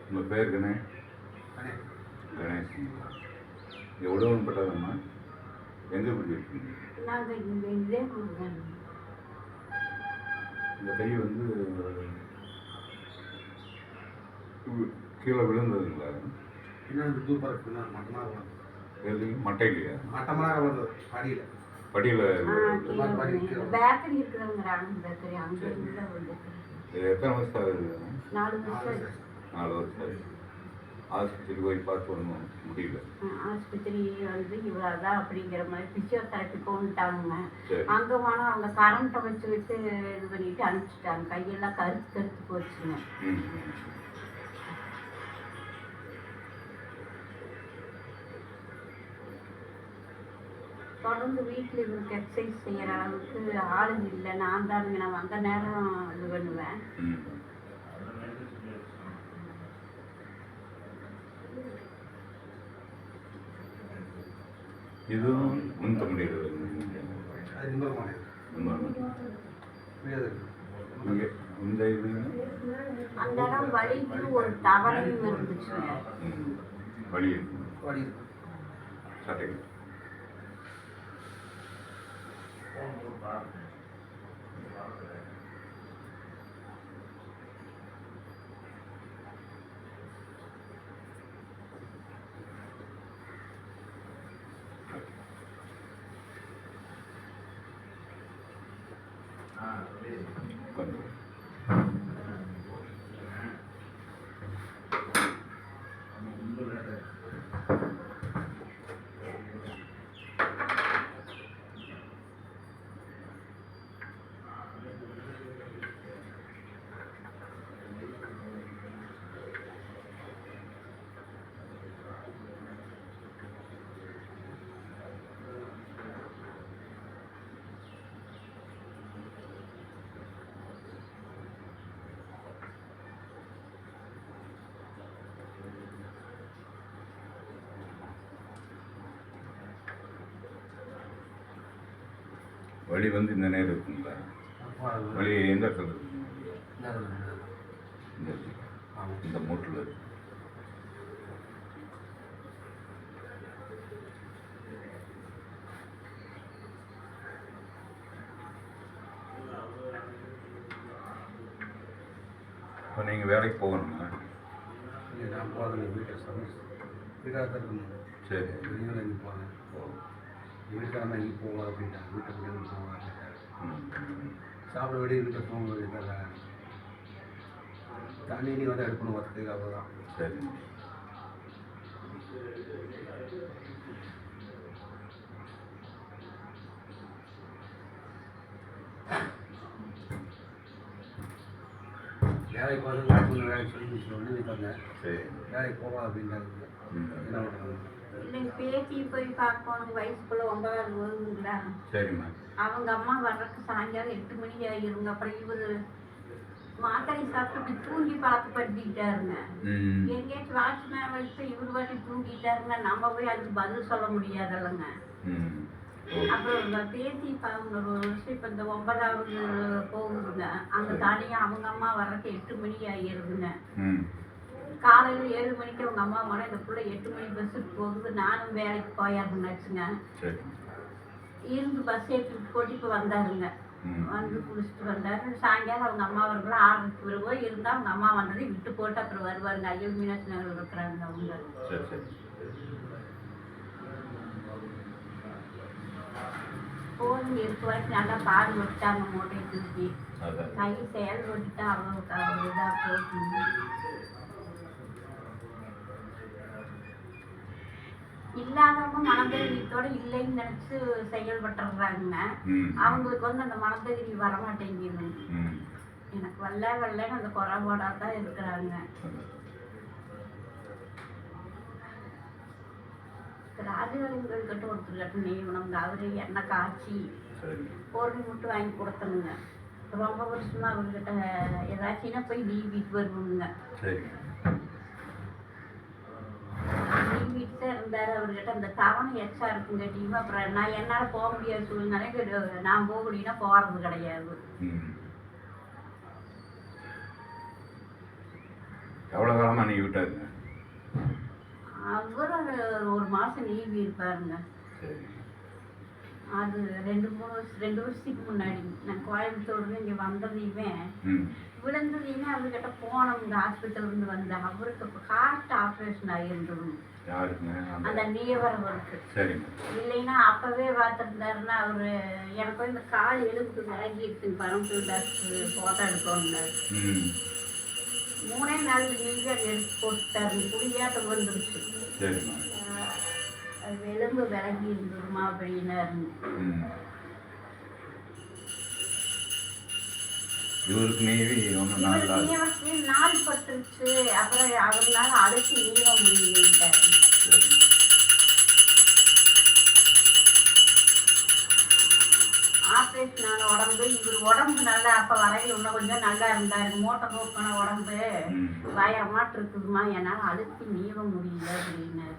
உங்கள் பேர் கணேஷ். எவ்வளோ பட்டாதம்மா? எங்கே பிடிச்சிருக்கீங்க? நாங்கள் இங்கே இதே கொடுக்குறேன். இந்த கை வந்து கீழே விழுந்ததுங்களா? மட்டையிலையா? படியில் பேக்கரி இருக்கிறவங்க பேக்கரி அங்கே எத்தனை வருஷம் ஆகுது? 4 வருஷம். 4 வருஷம் ஆகுது. ஆஸ்பத்திரி போய் பார்த்து ஒன்றும் முடியல. ஆஸ்பத்திரி வந்து இவ்வளோதான் அப்படிங்கிற மாதிரி ஃபிசியோதெரப்பி கொண்டுட்டாங்க. அங்கே போனால் அவங்க கரண்ட்டை வச்சு இது பண்ணிட்டு அனுப்பிச்சிட்டாங்க. கையெல்லாம் கருத்து போச்சுங்க. தொடர்ந்து வீட்டில் இவருக்கு எக்ஸசைஸ் செய்கிற அளவுக்கு ஆளுங்க இல்லை. நான் தானுங்க, நான் வந்த நேரம் இது பண்ணுவேன். இதுவும் முன்த முடியாது. இந்த இது அந்த இடம் வலிக்கு ஒரு தவணையும் இருந்துச்சுங்க. வலி இருக்கு சட்டை. கொஞ்சம் வலி வந்து இந்த நேரம் இருக்குங்களா? வலி எந்த இடத்துல இருக்குங்க? இந்த மூட்டில் இருக்கு. இப்போ நீங்கள் வேலைக்கு போகணுமா? நான் போகிறேன். வீட்டை சமைச்சு வீட்டாக தான் இருக்கணும். சரி, வெளியில் எங்கே போகிறேன். வீட்டுக்காரமா எங்கே போகலாம் அப்படின்ட்டாங்க. வீட்டுக்கு எங்கே போகலாம் அப்படின்ட்டாங்க. சாப்பிட வேண்டிய வீட்டில் போக வேண்டியதில்லை. தண்ணி நீ வந்து எடுக்கணும் வரத்துக்கு அவ்வளோதான். சரி. வேலைக்கு வந்து வேலைக்கு சொல்லி வைத்தாங்க. சரி, வேலைக்கு போகலாம் அப்படின்ட்டாங்க. என்ன பண்ணுறாங்க? இல்லைங்க, பேத்தி போய் பார்க்கணும். வயசுக்குள்ள 9வது வருதுங்களா? சரிம்மா. அவங்க அம்மா வர்றதுக்கு சாயங்காலம் 8 மணி ஆகிருங்க. அப்புறம் இவர் மாத்திரை சாப்பிட்டு தூங்கி பழக்கப்படுத்திக்கிட்டாருங்க. எங்கேயாச்சும் வாட்ச்மேன் வச்சு இவர் வாட்டி தூங்கிட்டாருங்க. நம்ம போய் அதுக்கு பதில் சொல்ல முடியாதல்லங்க. அப்புறம் பேத்தி ஒரு வருஷம் இப்போ இந்த 9வது போகுதுங்க. அங்கே தனியாக அவங்க அம்மா வர்றதுக்கு 8 மணி ஆகிருதுங்க. காலையில் 7 மணிக்கு அவங்க அம்மா போனால் இந்த பிள்ளை 8 மணி பஸ்ஸுக்கு போகுது. நானும் வேலைக்கு போயாருன்னாச்சுங்க. இருந்து பஸ் ஏற்றிட்டு போட்டிட்டு வந்தாருங்க. வந்து குளிச்சுட்டு வந்தார். சாயங்காலம் அவங்க அம்மா அவர்களும் 6க்கு வருவோம் இருந்தால் அவங்க அம்மா வந்ததை விட்டு போட்டு அப்புறம் வருவாருங்க. ஐயோ மீனாட்சி நகர் இருக்கிறாங்க அவங்க. போதுங்க இருக்கு வரைக்கும் நல்லா பாடு விட்டாங்க. மூட்டை தூக்கி கை செயல் விட்டுட்டு அவ்வளோ இதாக போட்டு இல்லாதவங்க மனதைரியத்தோட இல்லைன்னு நினைச்சு செயல்பட்டுறாங்க. அவங்களுக்கு வந்து அந்த மனதைரியம் வரமாட்டேங்குது. எனக்கு வெள்ளைன்னு அந்த குறைபாடா தான் இருக்கிறாங்க. ராஜவேலிங்கள் கிட்ட ஒருத்தர் நியமனம். அவரு எண்ணெய் காய்ச்சி பொருள் மட்டும் வாங்கி கொடுத்தனுங்க. ரொம்ப வருஷமா அவர்கிட்ட ஏதாச்சும்னா போய் நீவிட்டு வருவோங்க. நீவிட்டு தான் இருந்தாரு. அவர்கிட்ட அந்த தவணை எச்சா இருக்குங்கட்டியும் அப்புறம் நான் என்னால் போக முடியாத சூழ்நிலை. நான் போகலைன்னா போறது கிடையாது. எவ்வளோ காலமாக நீ விட்டாருங்க? அவர் ஒரு மாதம் லீவ் இருப்பாருங்க. சரி. அது 2 வருஷத்துக்கு முன்னாடி நான் கோயம்புத்தூர்ல இங்கே வந்ததையுமே விழுந்ததையுமே அவர்கிட்ட போனவங்க ஹாஸ்பிட்டல்லேருந்து வந்தேன். அவருக்கு இப்போ ஹார்ட் ஆப்ரேஷன் ஆகியிருந்தது. யாருக்குங்க? அந்த நீவரவருக்கு. சரிங்க. இல்லைன்னா அப்போவே பார்த்துருந்தாருன்னா அவர் எனக்கு இந்த கால் எலும்பு விலகிடுச்சுங்க. பரமத்தூர் டாக்டர் ஃபோட்டோ எடுக்கணுன்னாரு. 3 நாள் நீங்க எடுத்து போட்டுட்டாரு. குடியாட்டம் வந்துருச்சு. சரிம்மா. அது எலும்பு விலகி இருந்துருமா அப்படின்னாரு. இவருக்கு நீவி ஒன்று நாள் பட்டுருச்சு. அப்புறம் அவர்னால அழைச்சி நீவ முடியலைட்டாரு. ஆப்ரேஷனான உடம்பு இவர் உடம்பு நல்லா அப்போ வரையில் இன்னும் கொஞ்சம் நல்லா இருந்தாரு. மூட்டை போக்கான உடம்பு பயமாட்டு இருக்குதுமா, என்னால் அழுத்தி நீவ முடியல அப்படின்னாரு.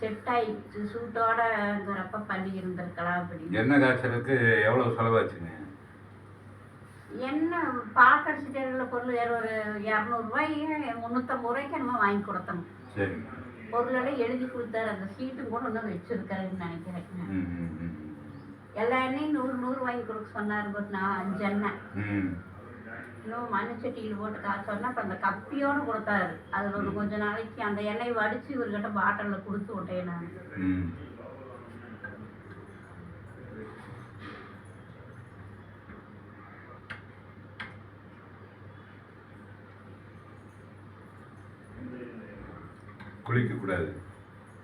செட் ஆயிடுச்சு. சூட்டோடங்கிறப்ப பண்ணி இருந்திருக்கலாம் அப்படின்னு. என்ன காய்ச்சலுக்கு எவ்வளோ செலவாச்சுங்க? என்ன பாக்கடிச்சிட்டு பொருள் ஒரு 200 ரூபாய் 350 ரூபாய்க்கு என்னமோ வாங்கி கொடுத்தோம். சரி. பொருளெல்லாம் எழுதி கொடுத்தாரு. அந்த சீட்டும் கூட இன்னும் வச்சிருக்காருன்னு நினைக்கிறேன். எல்லா எண்ணெயும் 100 வாங்கி கொடுக்க சொன்னாரு. பட் நான் 5 எண்ணெய் இன்னும் மண்ணுச்சட்டியில் போட்டு காய்ச்சோன்னா அப்புறம் அந்த கப்பியோடு கொடுத்தாரு. அதில் ஒரு கொஞ்ச நாளைக்கு அந்த எண்ணெய் வடித்து இவர்கிட்ட பாட்டிலில் கொடுத்து விட்டேன் நான். குளிக்கக்கூடாது.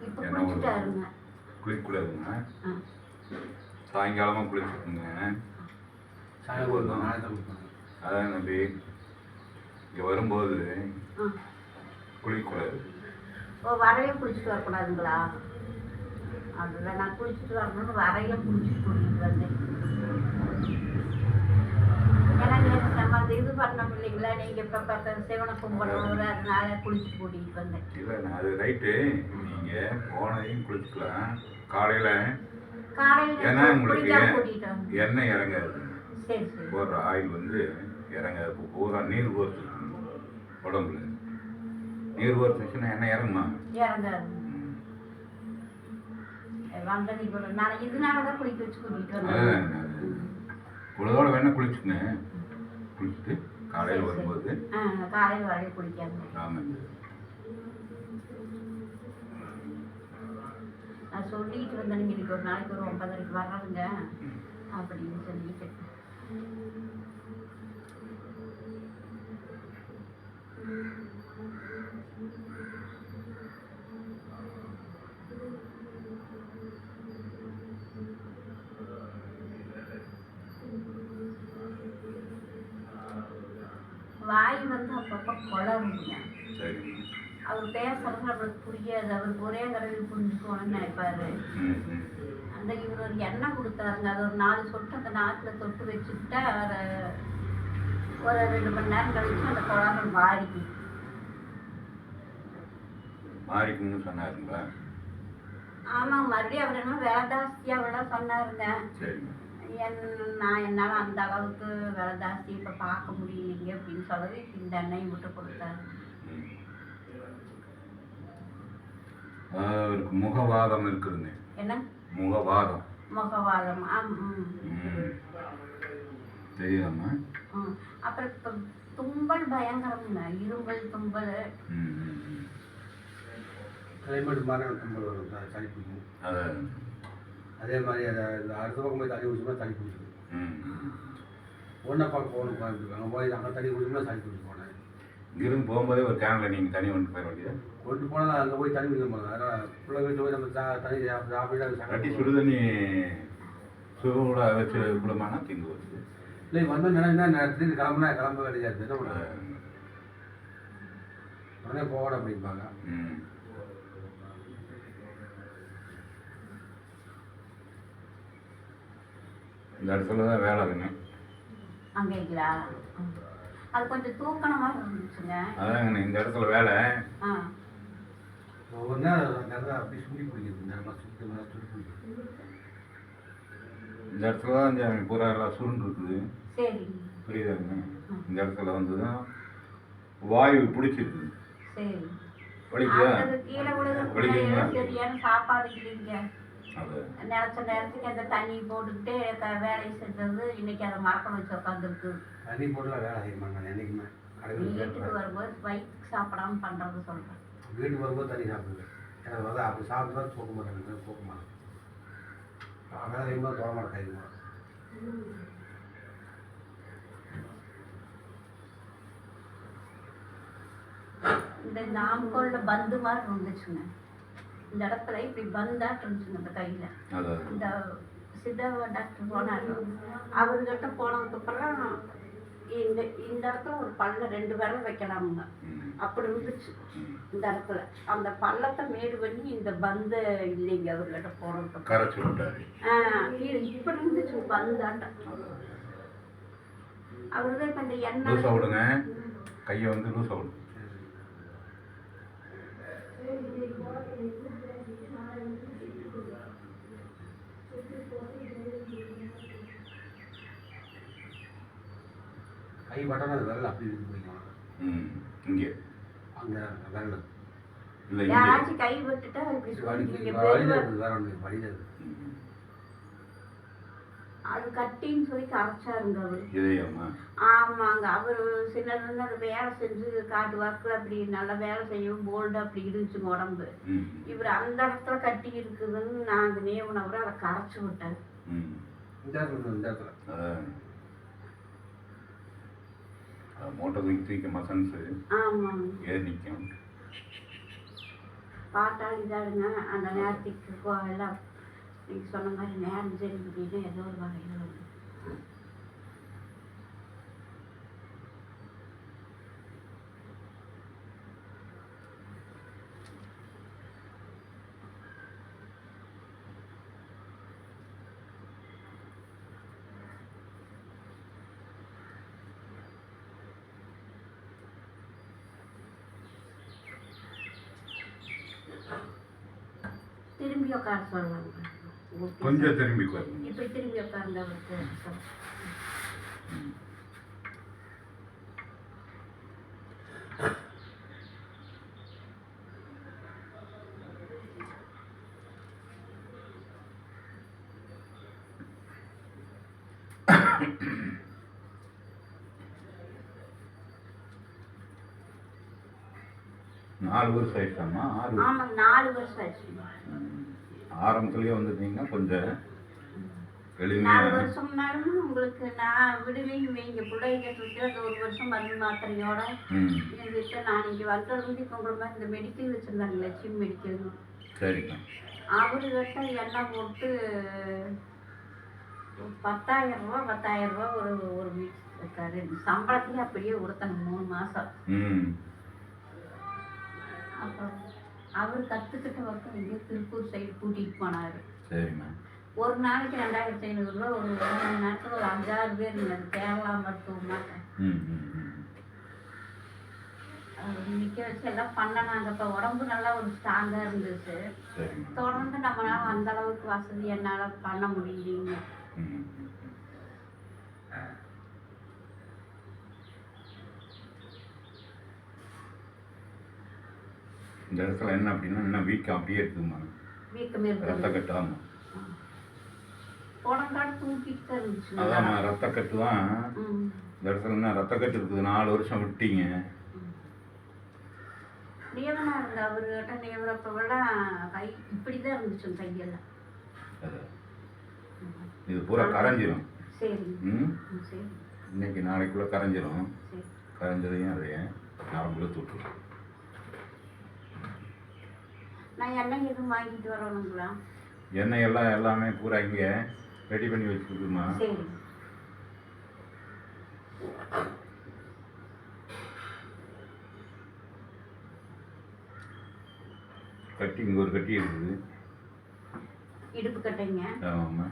இப்போ குளிச்சுட்டாருங்க. குளிக்கக்கூடாதுங்க. சாயங்காலமாக குளிச்சுக்குங்க. அதான் நம்பி இங்கே வரும்போது குளிக்கக்கூடாது. ஓ, வரையில குளிச்சுட்டு வரக்கூடாதுங்களா? அதில் நான் குளிச்சுட்டு வரணும்னு வரையில குளிச்சுட்டு கூட்டிகிட்டு வந்தேன். ஏன்னா நம்ம அந்த இது பண்ணோம் இல்லைங்களா, நீங்கள் இப்போ பார்த்த சிவனை கும்பிடுறவர், அதனால குளிச்சுட்டு கூட்டிகிட்டு வந்தேன். இல்லை அது ரைட்டு. நீங்கள் போனையும் குளிச்சுக்கலாம் காலையில். ஏன்னா உங்களுக்கு எண்ணெய் இறங்காது. போடுற ஆயில் வந்து இறங்காது. பூரா நீர் கோர்த்து உடம்புல நீர் கோர்த்துச்சுன்னா எண்ணெய் இறங்குமா? இறங்காது. வந்தது இப்போ நான் இதனால தான் குளிக்க வச்சு கூட்டிகிட்டு வந்தேன். உலகோட வேணா குளிச்சுங்க. குளிச்சுட்டு காலையில் வரும்போது காலையில் வரைய குளிக்காது. ஆமாங்க. நான் சொல்லிட்டு வந்தேன், இன்னைக்கு ஒரு நாளைக்கு ஒரு 9:30 வர்றாங்க அப்படின்னு சொல்லிட்டு. வாய் வந்து அப்பப்போ குளருங்க. அவர் பேசுறது நம்மளுக்கு புரியாது. அவருக்கு ஒரே தடவை புரிஞ்சுக்கணும்னு நினைப்பாரு. அந்த இவர் ஒரு எண்ணெய் கொடுத்தாருங்க. அது ஒரு 4 சொட்டு அந்த நாக்கில் தொட்டு வச்சுக்கிட்டா அதை ஒரு 2 மணி நேரம் கழிச்சு அந்த குழந்தை மாறிக்கும்னு சொன்னாருங்களா? ஆமாம். மறுபடியும் அவர் என்ன வேலை ஜாஸ்தியாக விட சொன்னாருங்க. என்னால் அந்த அளவுக்கு வேலை ஜாஸ்தி இப்போ பார்க்க முடியலைங்க அப்படின்னு சொல்லி இந்த எண்ணெயை விட்டு கொடுத்தாரு. அவருக்கு முகவாதம் இருக்குதுங்க. என்ன முகவாதம்? முகவாதம். தெரியாமா? அப்புறம் இப்போ தும்பல் பயங்கரம்ங்க. இரும்பல், தும்பல். கிளைமேட் மாதிரி தும்பல் வரும், சளி பிடிக்கும். அதான் அதே மாதிரி அதை அடுத்த பக்கம் போய் தண்ணி குடிச்சோம்னா சளி பிடிச்சிடும். ஒன்றை பார்க்க போகணும் கோயம்புத்தூர். அங்கே போய் அங்கே தண்ணி குடிச்சோம்னா சளி பிடிச்சி போனேன். இங்கிருந்து போகும்போதே ஒரு கேனில் நீங்கள் தண்ணி கொண்டு போயிட வேண்டியது. கொண்டு போனால் அங்கே போய் தண்ணி குடிக்க போனோம். அதனால் பிள்ளை வீட்டில் போய் நம்ம தண்ணி சாப்பிட்டு கட்டி சுடுதண்ணி சூடாக வச்சு குடும்பம்னா திங்கு வருது. இல்லை வந்தோம் நினைச்சா நேரத்துக்கு கிளம்ப கிடையாது. என்ன பண்ண உடனே போகணும் அப்படிம்பாங்க. இந்த இடத்துல தான் வேலை இருக்குங்க. அங்கேங்களா? அது கொஞ்சம் தூக்கணமாக இருந்துச்சுங்க. அதாங்கண்ணே இந்த இடத்துல வேலை. ஒவ்வொரு நேரம் அப்படி சுண்டி பிடிக்கிறது. நேரமாக சுற்றி மேலே சுண்டி பிடிக்கிறது. இந்த இடத்துல தான் இந்த பூரா எல்லாம் சுருண்டு இருக்குது. சரி, புரியுதாங்க? இந்த இடத்துல வந்து தான் வாயு பிடிச்சிருக்கு. சரி. வலிக்குதா? அது கீழே விழுகிறதுக்கு வலிக்குதுங்களா? சரியான சாப்பாடு இல்லைங்க. அது நினச்ச நேரத்துக்கு அந்த தண்ணி போட்டுக்கிட்டே வேலையை செஞ்சது இன்னைக்கு அதை மறக்க வச்சு உட்காந்துருக்கு. தண்ணி போட்டுலாம் வேலை செய்ய மாட்டேன் என்றைக்குமே. வீட்டுக்கு வரும்போது வயிற்றுக்கு சாப்பிடாம பண்ணுறது சொல்கிறேன். வீட்டுக்கு வரும்போது தண்ணி சாப்பிடுவேன். எனக்கு வந்து அப்படி சாப்பிட்டு தான் தூக்க மாட்டேன், தூக்க மாட்டேன். வேலை செய்யும்போது தோற மாட்டேன் கைமா. இந்த நாமக்கல்ல பந்து மாதிரி இருந்துச்சுங்க. இந்த இடத்துல இப்படி பந்தாட்டு இருந்துச்சுங்க இந்த கையில். இந்த சித்தா டாக்டர் போனார். அவர்கிட்ட போனதுக்கப்புறம் இந்த இந்த இடத்துல ஒரு பல்ல 2 விரல் வைக்கலாமுங்க. அப்படி இருந்துச்சு இந்த இடத்துல. அந்த பள்ளத்தை மேடு பண்ணி இந்த பந்து இல்லைங்க அவர்கிட்ட போனதுக்கு. கரைச்சி விட்டாரு. இப்படி இருந்துச்சு பந்தாட்டம். அவருதான் இப்போ இந்த எண்ணெய் லூசா விடுங்க, கையை வந்து லூசா விடுங்க. கை பட்டனா அது விரல் அப்படி இருக்கு பிடிக்கும். இங்கே அங்கே விரல் இல்லை, இங்கே யாராச்சும் கை விட்டுட்டா இப்படி வழிதான். அது கட்டின்னு சொல்லி கரைச்சாருங்க அவரு. இதயமா? ஆமாங்க. அவர் சின்னதுலேருந்து அது வேலை செஞ்சு காட்டு வாக்கில் அப்படி நல்லா வேலை செய்யவும் போல்டு அப்படி இருந்துச்சுங்க உடம்பு. இவர் அந்த இடத்துல கட்டி இருக்குதுன்னு நாங்கள் நேவுனவரை அதை கரைச்சி விட்டார். இந்த இடத்துல மோட்டர் தூக்கி மசன்ஸு ஆமாங்க ஏறி நிற்கும். பாட்டாளி தாருங்க அந்த நேரத்துக்கு எல்லாம் நீங்கள் சொன்ன மாதிரி நேரம் தெரிஞ்சுக்கிட்டு ஏதோ ஒரு வகையில் வந்து திரும்பி உட்கார சொல்லலாங்க. கொஞ்சம் திரும்பி உட்காருங்க. இப்படி திரும்பி உட்கார்ந்து அவருக்கு 4 வருஷம் ஆயிடுச்சாம்மா? 6 ஆமாம் 4 வருஷம் ஆச்சு. ஆரம்பத்துலேயே வந்துட்டீங்கன்னா கொஞ்சம் 4 எளிமையாக. வருஷம் முன்னாலும் உங்களுக்கு நான் விடுவேங்க வைங்க பிள்ளைங்க விட்டு அந்த 1 வருஷம் மருந்து மாத்திரையோட இருந்துட்டு நான் இங்கே வந்ததுலேருந்து இப்போ உங்களை மாதிரி இந்த மெடிக்கல் வச்சுருந்தாங்க லட்சுமி மெடிக்கல். சரிங்க. அவர்கிட்ட எண்ணெய் போட்டு 10,000 ரூபா 10,000 ரூபா ஒரு வீக் இருக்காரு. சம்பளத்துலேயே அப்படியே கொடுத்தாங்க 3 மாதம். அப்புறம் அவர் கற்றுக்கிட்ட வரைக்கும் இங்கே திருப்பூர் சைடு கூட்டிகிட்டு போனார். சரிம்மா. ஒரு நாளைக்கு 2,500 ரூபா. ஒரு 1 மணி நேரத்தில் ஒரு 5-6 பேர் இருந்தது கேரளா மருத்துவமாக. நிற்க வச்சு எல்லாம் பண்ணனாங்க. இப்போ உடம்பு நல்லா ஒரு ஸ்ட்ராங்காக இருந்துச்சு. தொடர்ந்து நம்மளால் அந்த அளவுக்கு வசதி என்னால் பண்ண முடியலைங்க. இந்த இடத்துல என்ன அப்படின்னா இன்னும் வீக்கம் அப்படியே இருக்குமா? வீக்கம் இருக்கு. ரத்த கட்டு. ஆமாம், உடம்பாடு தூக்கிட்டு தான் இருந்துச்சு. அதாம்மா ரத்த கட்டு தான். இந்த இடத்துல என்ன ரத்த கட்டு இருக்குது. 4 வருஷம் விட்டீங்க. நியமனம் இருந்த அவர்கிட்ட நியமனப்பெல்லாம் கை இப்படி தான் இருந்துச்சு கையெல்லாம். இது பூரா கரைஞ்சிரும். சரி. சரி. இன்னைக்கு நாளைக்குள்ளே கரைஞ்சிரும். சரி. கரைஞ்சதையும் அதையே நரம்புல தூட்டுரும். நான் எண்ணெய் எதுவும் வாங்கிட்டு வரணுங்களா? எண்ணெய் எல்லாமே பூரா இங்கே ரெடி பண்ணி வச்சுருக்குமா? சரி. கட்டி இங்கே ஒரு கட்டி இருக்குது. இடுப்பு கட்டைங்க. ஆமாம்மா.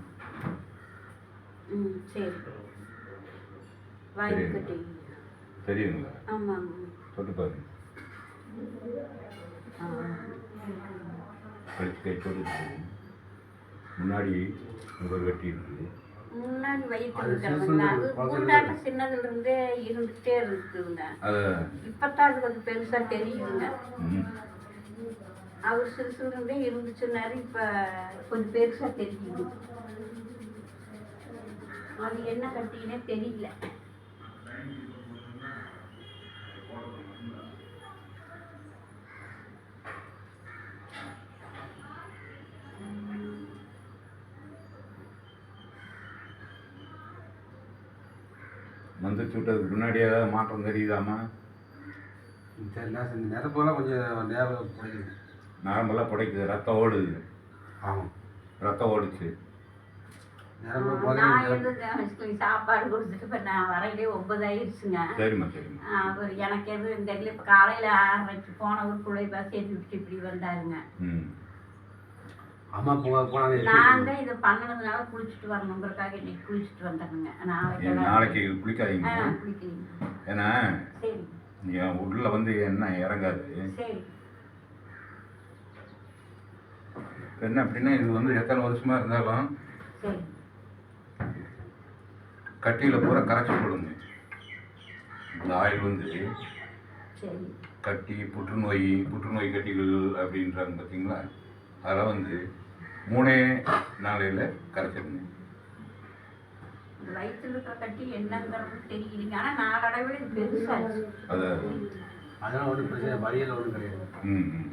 சரி. வாங்கி கட்டி தெரியுங்களா? ஆமாங்க. தொட்டு பாருங்க. கழிச்சு கை தொட்டு முன்னாடி ஒரு கட்டி இருக்குது. முன்னாடி வயிற்று அது இருக்கிறதுங்களா அது சிறுசுல குண்டாட்ட சின்னதுலேருந்தே இருந்துகிட்டே இருக்குதுங்க. அது இப்போத்தான் அது கொஞ்சம் பெருசாக தெரியுதுங்க. ம். அவர் சிறுசுலேருந்தே இருந்துச்சுன்னாரு, இப்போ கொஞ்சம் பெருசாக தெரியுது. அது என்ன கட்டினே தெரியல. மந்திரிச்சு விட்டதுக்கு முன்னாடி ஏதாவது மாற்றம் தெரியுதாம்மா? தெரியல, இந்த நிரப்பெல்லாம் கொஞ்சம் நேரம் பிடிக்குது. நரம்பெல்லாம் புடைக்குது, ரத்தம் ஓடுது. ஆமாம், ரத்தம் ஓடுச்சு. நிரம்ப நான் முதல்ல எதுவும் சாப்பாடு கொடுத்துட்டு இப்போ நான் வரையிலே 9 ஆயிடுச்சுங்க. சரிம்மா சரிம்மா. அவர் எனக்கு எதுவும் தெரியல. இப்போ காலையில் 6:30க்கு போனவர் பிள்ளை பஸ் ஏற்றி விட்டு இப்படி வந்தாருங்க. ம். அம்மா போனாங்க. நான் தான் இதை பண்ணதுனால குளிச்சுட்டு வரணுங்கிறதுக்காக இன்னைக்கு குளிச்சுட்டு வந்துடுங்க. நாளைக்கு குளிக்காதீங்க. குளிக்கிறீங்க. ஏன்னா சரி நீங்கள் உள்ள வந்து என்ன இறங்காது. சரி. என்ன அப்படின்னா இது வந்து எத்தனை வருஷமாக இருந்தாலும் சரி கட்டியில் பூரா கரைச்சி போடுங்க. இந்த ஆயில் வந்து சரி கட்டி புற்றுநோய் கட்டிகள் அப்படின்றாங்க பார்த்தீங்களா, அதெல்லாம் வந்து 3 நாளையில் கரைச்சிடுங்க. வயிற்றுல இருக்கிற கட்டி என்னங்கிறது தெரியலைங்க. ஆனால் நாளடைவில் இது பெருசாச்சு. அது அதெல்லாம் ஒன்றும் பிரச்சனை, வழியில் ஒன்றும் கிடையாது. ம் ம்.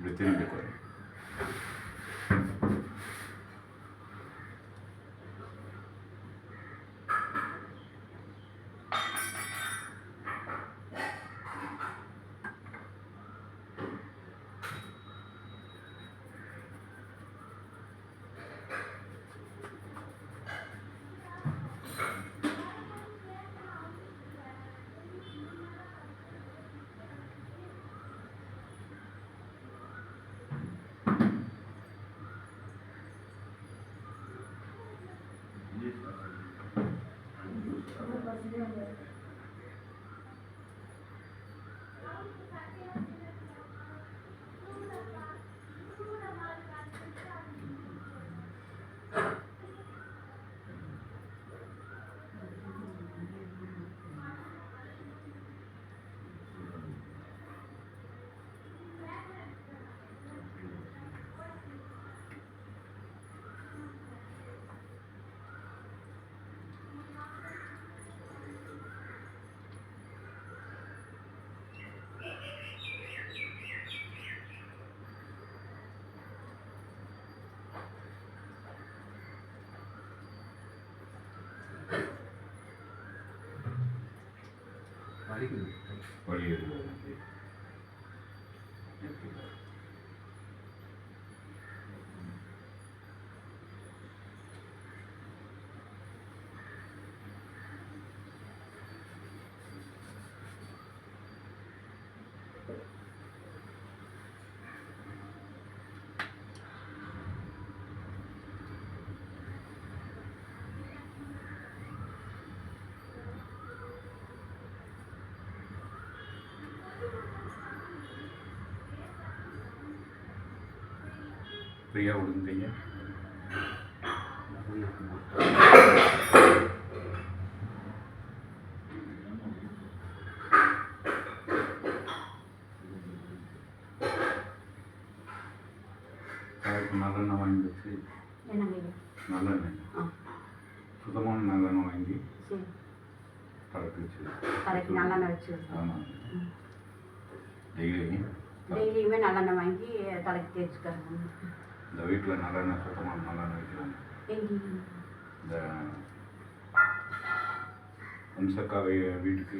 இப்படி திரும்பி போய் வலிக்குது. வழி இருக்குது. ஃப்ரீயாக விடுங்க அதுக்கு நல்லெண்ணெய் வாங்கி வச்சு என்னங்க ஐயா? நல்லெண்ணெய் ஆ சுத்தமான நல்லெண்ணெய் வாங்கி சரி கலக்கி வச்சு கடைக்கு நல்லெண்ணெய் வச்சு ஆமாம் டெய்லி டெய்லியுமே நல்லெண்ணெய் வாங்கி தலைக்கு தேய்ச்சிக்கிறாங்க. இந்த வீட்டில் நல்லெண்ணெய் சுத்தமான நல்லெண்ணெய் வைக்கிறாங்க. எங்கேயும் இந்த அம்சக்கா வீட்டுக்கு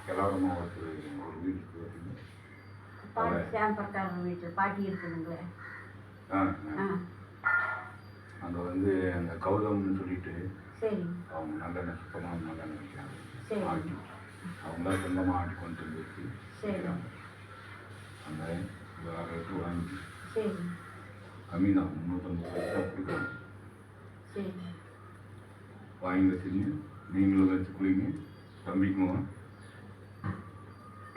கிளாரமாக ஒரு வீட்டுக்கு வருது. பாட்டி சாம்பர்காரங்க வீட்டில் பாட்டி இருக்குதுங்களே. ஆ ஆ அங்கே வந்து அந்த கௌதம்னு சொல்லிட்டு சரி அவங்க நல்லெண்ணெய் சுத்தமான நல்லெண்ணெய் வைக்கிறாங்க. சரி ஆட்டி அவங்களா சொந்தமாக ஆட்டி கொண்டு வந்து வச்சு சரி வைக்கிறாங்க. அந்த ரேட்டு வாங்கி சரி கம்மி தான் 350 பைசா கொடுக்குறாங்க. சரி வாங்கி வச்சுங்க நீங்களும் வச்சு குளிங்க தம்பிக்கும்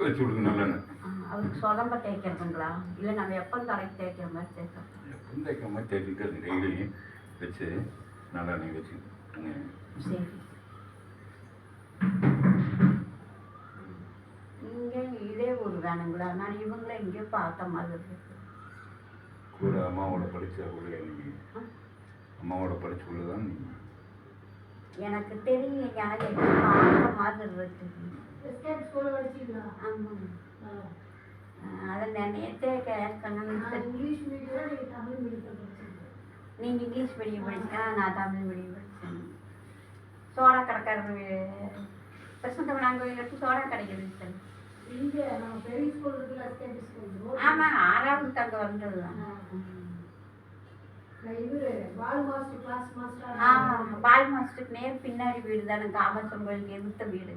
வச்சு விடுங்க நல்லெண்ணெய். அவருக்கு சொதம்ப தேய்க்கிறதுங்களா இல்லை நம்ம எப்போ தலைக்கு தேய்க்கிற மாதிரி தேய்க்கிறோம்? எப்பவும் தேய்க்கிற மாதிரி தேய்ச்சிக்கிறது டெய்லியும் வச்சு நல்லெண்ணெய் வச்சுங்க. சரி இங்கே இதே ஊர் தானுங்களா? நான் இவங்கள எங்கேயோ பார்த்த மாதிரி இருக்கு. கூட அம்மாவோட படித்த உள்ள நீங்கள் அம்மாவோட படித்த உள்ள தான் நீங்கள் எனக்கு தெரியல, எனக்கு எங்கேயோ பார்த்த மாதிரி இருக்குது. ஆமாம் அதை நினைத்தே கேட்கணும்னு. நீங்கள் இங்கிலீஷ் மீடியம் படிச்சா நான் தமிழ் மீடியம் படித்தேன். சோடா கடைக்காரர் பிரசந்த விளாங்கோயில் எடுத்து சோடா கிடைக்குது சார். ஆமாம் 6வது அங்கே வந்தது தான். ஆமாம் பால் மாஸ்டருக்கு நேர் பின்னாடி வீடு தானே, காமேஸ்வரம் கோயிலுக்கு எதிர்த்த வீடு.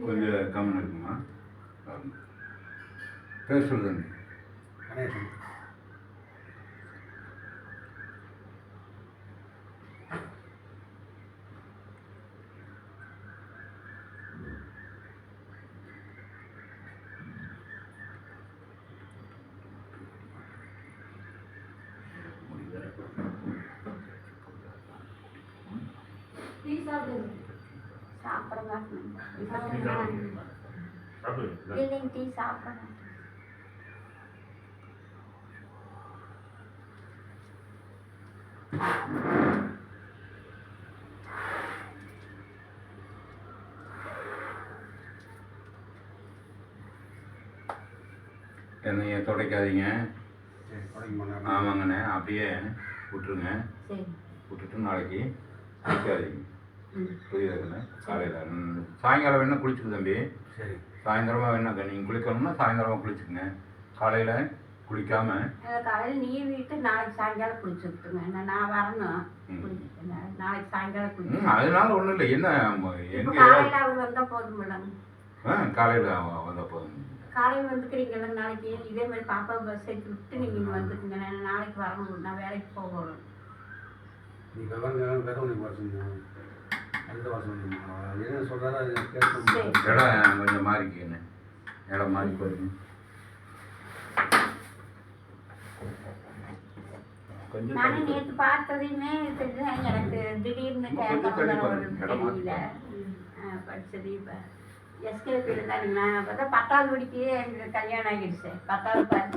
கொஞ்சம் கம்மி இருக்குமா பேர் சொல்லுங்க. கணேசன் சாப்பிட மாட்டேன் இல்லைங்க டீ சாப்பிட மாட்டேன். என்னைய துடைக்காதீங்க. சரி தொடங்கி பண்ண ஆமாங்கண்ணே அப்படியே விட்டுருங்க. சரி விட்டுட்டு நாளைக்கு குளிக்காதீங்க. ம் புரியுதுங்கண்ணே. காலையில் சாயங்காலம் வேணால் குளிச்சுக்கு தம்பி. சரி சாயந்தரமாக வேணாங்க நீங்கள் குளிக்கணும்னா சாயந்தரமாக குளிச்சுக்குங்க. காலையில் குளிக்காமல் காலையில் நீ வீட்டு நாளைக்கு சாயங்காலம் குளிச்சுட்டுங்க. நான் வரணும் ம். குளிக்கிறேன். நாளைக்கு சாயங்காலம் குளிச்சு அதனால ஒன்றும் இல்லை. என்ன இப்போ எங்கே காலையில் அவர் வந்தால் போதும் இல்லைங்க? காலையில் வந்தால் போதும். காலையில் வந்துக்கிறீங்களா? நாளைக்கு இதே மாதிரி பாப்பா பஸ் ஏற்றி விட்டு நீங்கள் வந்துக்குங்க. நான் நாளைக்கு வரணும், நான் வேலைக்கு போகணும். நீ கவர்மெண்ட் வேற ஒன்று வருஷம் அடுத்த வருஷம் என்ன சொல்கிறாரோ அதை கேட்க இடம் கொஞ்சம் மாறிக்குங்க. இடம் மாறி போயிருங்க. கொஞ்சம் நானே நேற்று பார்த்ததையுமே எனக்கு திடீர்னு கொஞ்சம் தள்ளி கேட்க பாருங்க. இடம் மாறி தெரியல. படித்தது இப்போ எஸ்கேபி இருந்தாருங்க. நான் பார்த்தா 10வது படிக்கே எங்களுக்கு கல்யாணம் ஆகிடுச்சு. 10வது